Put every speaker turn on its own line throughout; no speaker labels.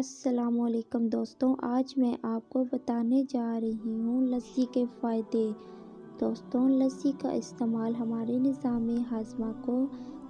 السلام علیکم دوستوں، آج میں آپ کو بتانے جا رہی ہوں لسی کے فائدے۔ دوستوں، لسی کا استعمال ہمارے نظام ہاضمہ کو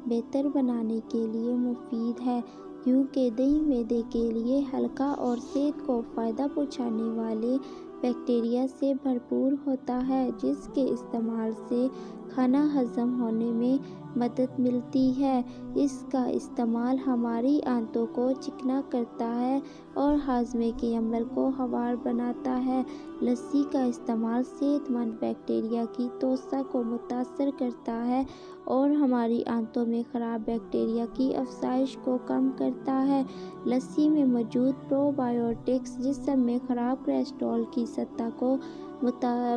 بہتر بنانے کے لیے مفید ہے، کیونکہ دہی معدے کے لیے ہلکا اور صحت کو فائدہ پہنچانے والے بیکٹیریا سے بھرپور ہوتا ہے، جس کے استعمال سے کھانا ہضم ہونے میں مدد ملتی ہے۔ اس کا استعمال ہماری آنتوں کو چکنا کرتا ہے اور ہاضمے کے عمل کو ہموار بناتا ہے۔ لسی کا استعمال صحت مند بیکٹیریا کی توسیع کو متاثر کرتا ہے اور ہماری آنتوں میں خراب بیکٹیریا کی افزائش کو کم کرتا ہے۔ لسی میں موجود پرو بایوٹکس جسم میں خراب کولیسٹرول کی سطح کو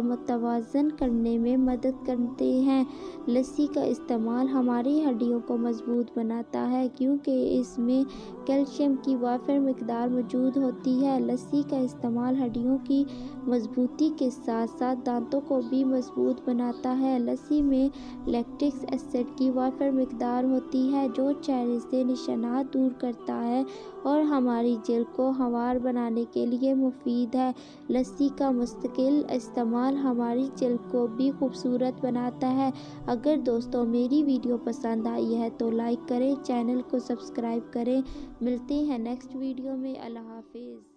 متوازن کرنے میں مدد کرتے ہیں۔ لسی کا استعمال ہماری ہڈیوں کو مضبوط بناتا ہے، کیونکہ اس میں کیلشیم کی وافر مقدار موجود ہوتی ہے۔ لسی کا استعمال ہڈیوں کی مضبوطی کے ساتھ ساتھ دانتوں کو بھی مضبوط بناتا ہے۔ لسی میں لیکٹک ایسڈ کی وافر مقدار ہوتی ہے، جو چہرے سے نشانات دور کرتا ہے اور ہماری جلد کو ہموار بنانے کے لیے مفید ہے۔ لسی کا مستقل استعمال ہماری جلد کو بھی خوبصورت بناتا ہے۔ اگر دوستوں میری ویڈیو پسند آئی ہے تو لائک کریں، چینل کو سبسکرائب کریں۔ ملتے ہیں نیکسٹ ویڈیو میں۔ اللہ حافظ۔